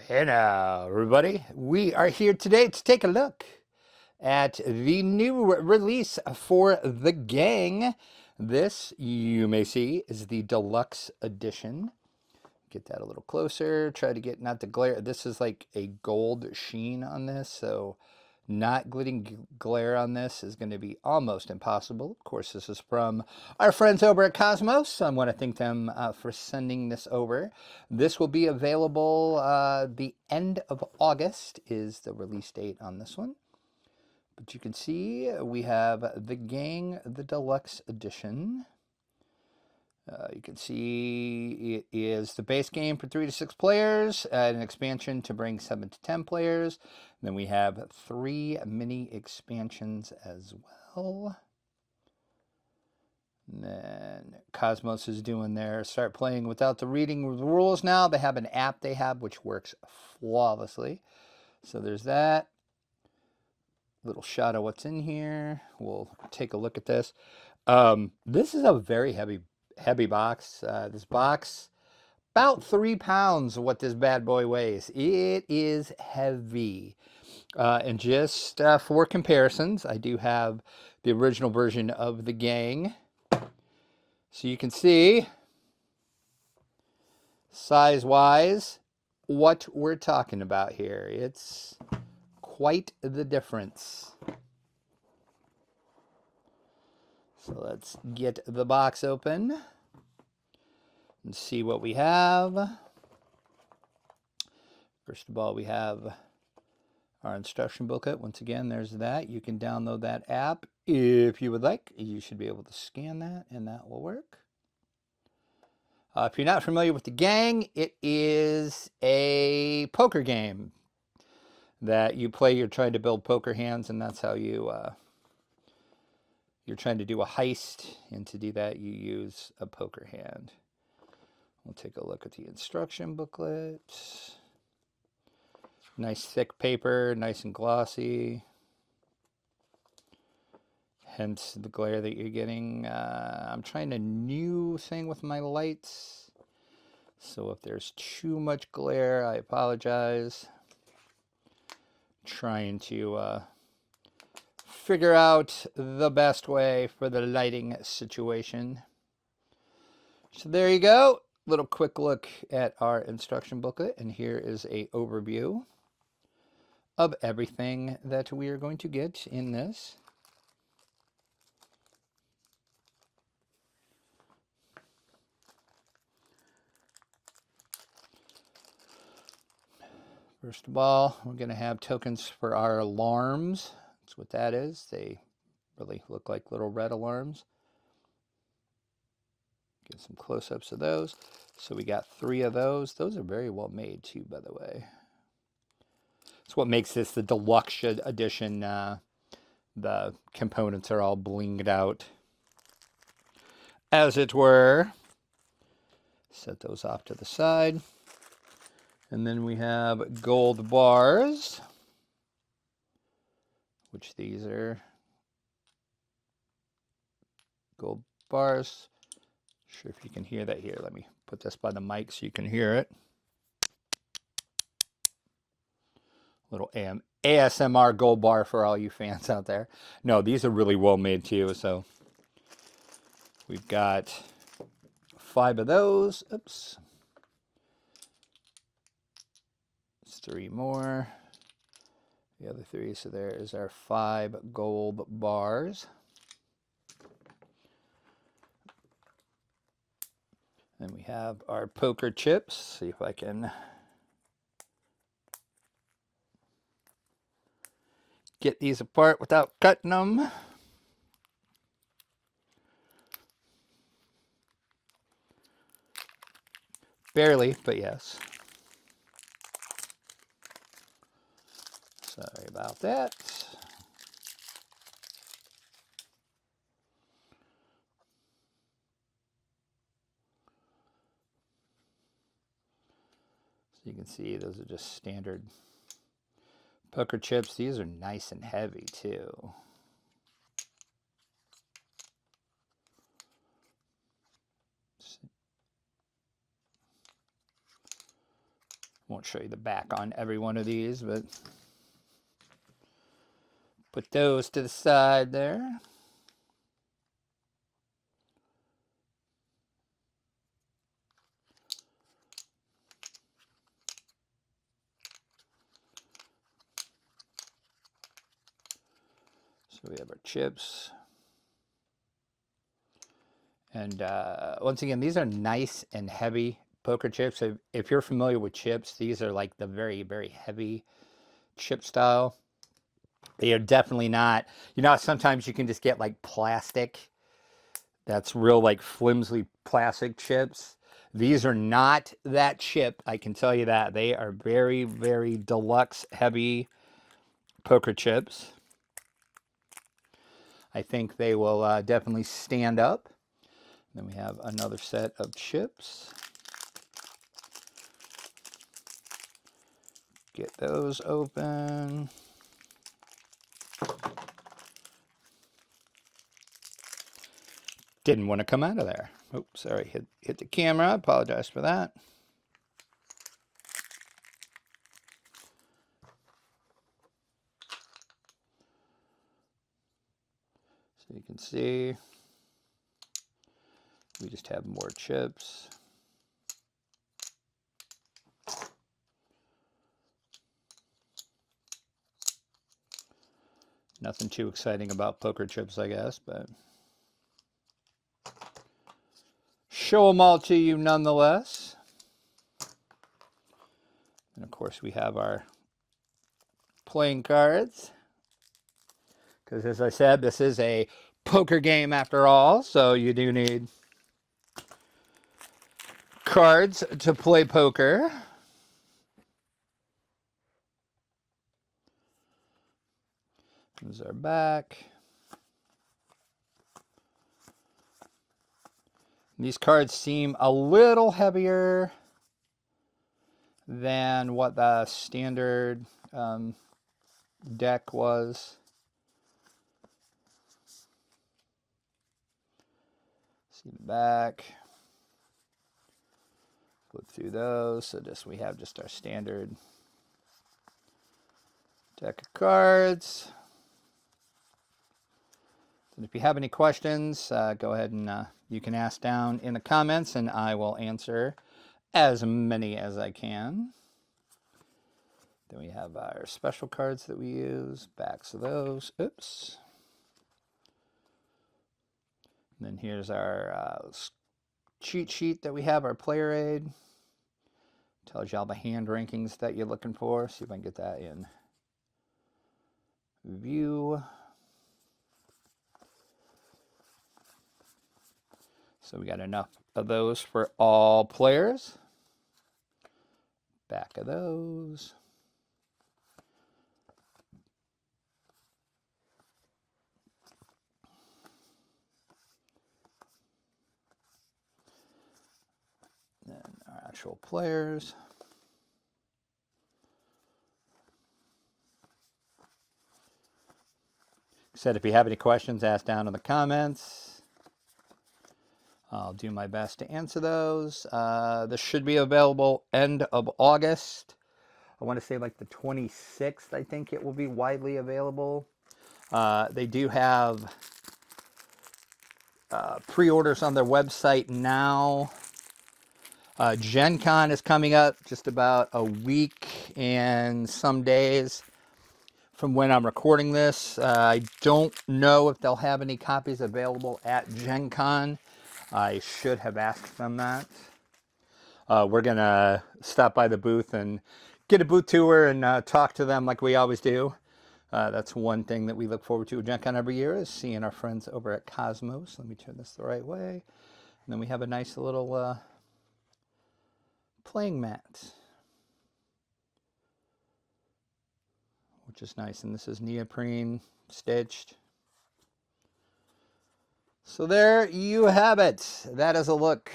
Hey now, everybody. We are here today to take a look at the new release for the gang. This, you may see, is the deluxe edition. Get that a little closer. Try to get not the glare. This is like a gold sheen on this, so not getting glare on this is going to be almost impossible. Of course, this is from our friends over at Kosmos. I want to thank them for sending this over. This will be available the end of August is the release date on this one. But you can see we have the Gang, the Deluxe Edition. You can see it is the base game for 3 to 6 players, an expansion to bring 7 to 10 players. Then we have 3 mini expansions as well. And then Kosmos is doing their start playing without the reading of the rules now. They have an app they have which works flawlessly. So there's that. Little shot of what's in here. We'll take a look at this. This is a very heavy box. This box, about 3 pounds of what this bad boy weighs. It is heavy. And just for comparisons, I do have the original version of the gang. So you can see, size-wise, what we're talking about here. It's quite the difference. So let's get the box open and see what we have. First of all, we have our instruction booklet. Once again, there's that. You can download that app if you would like. You should be able to scan that, and that will work. If you're not familiar with the gang, it is a poker game that you play. You're trying to build poker hands, and that's how you're trying to do a heist, and to do that, you use a poker hand. We'll take a look at the instruction booklet. Nice thick paper, nice and glossy. Hence the glare that you're getting. I'm trying a new thing with my lights. So if there's too much glare, I apologize. Trying to figure out the best way for the lighting situation. So there you go. Little quick look at our instruction booklet, and here is a overview of everything that we are going to get in this. First of all, we're going to have tokens for our alarms. That's what that is. They really look like little red alarms. Get some close-ups of those. So we got 3 of those. Those are very well made too, by the way. It's what makes this the deluxe edition. The components are all blinged out, as it were. Set those off to the side. And then we have gold bars, which these are gold bars. Sure if you can hear that here. Let me put this by the mic so you can hear it. Little ASMR gold bar for all you fans out there. No, these are really well made too. So we've got 5 of those. Oops. 3 more. The other 3. So there is our 5 gold bars. Then we have our poker chips. See if I can get these apart without cutting them. Barely, but yes. Sorry about that. So you can see those are just standard poker chips. These are nice and heavy too. Won't show you the back on every one of these, but put those to the side there. So we have our chips. And once again, these are nice and heavy poker chips. So if you're familiar with chips, these are like the very, very heavy chip style. They are definitely not, you know, sometimes you can just get like plastic. That's real like flimsy plastic chips. These are not that chip, I can tell you that. They are very, very deluxe heavy poker chips. I think they will definitely stand up. Then we have another set of chips. Get those open. Didn't want to come out of there. Oops, sorry, hit the camera. Apologize for that. So you can see, we just have more chips. Nothing too exciting about poker chips, I guess, but show them all to you nonetheless. And of course, we have our playing cards. Because as I said, this is a poker game after all, so you do need cards to play poker. This is our back. These cards seem a little heavier than what the standard deck was. See the back. Flip through those. So we have just our standard deck of cards. And if you have any questions, go ahead and you can ask down in the comments, and I will answer as many as I can. Then we have our special cards that we use, backs of those. Oops. And then here's our cheat sheet that we have, our player aid. Tells you all the hand rankings that you're looking for. See if I can get that in view. So we got enough of those for all players. Back of those. Then our actual players. Like I said, if you have any questions, ask down in the comments. I'll do my best to answer those. This should be available end of August. I want to say like the 26th, I think it will be widely available. They do have pre-orders on their website now. Gen Con is coming up just about a week and some days from when I'm recording this. I don't know if they'll have any copies available at Gen Con. I should have asked them that. We're going to stop by the booth and get a booth tour and talk to them like we always do. That's one thing that we look forward to at Gen Con every year, is seeing our friends over at Kosmos. Let me turn this the right way. And then we have a nice little playing mat, which is nice. And this is neoprene stitched. So there you have it. That is a look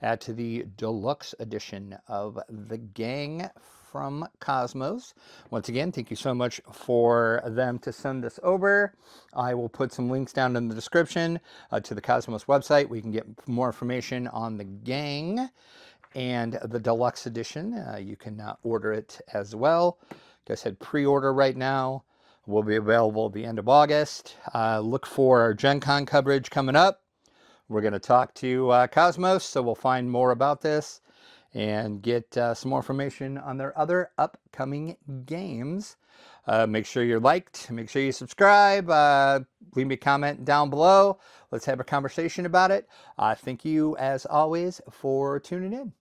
at the deluxe edition of the Gang from Kosmos. Once again, thank you so much for them to send this over. I will put some links down in the description to the Kosmos website where you can get more information on the Gang. and the Deluxe Edition. You can order it as well. Go ahead, pre-order right now. Will be available at the end of August. Look for our Gen Con coverage coming up. We're going to talk to Kosmos, so we'll find more about this and get some more information on their other upcoming games. Make sure you're liked. Make sure you subscribe. Leave me a comment down below. Let's have a conversation about it. Thank you, as always, for tuning in.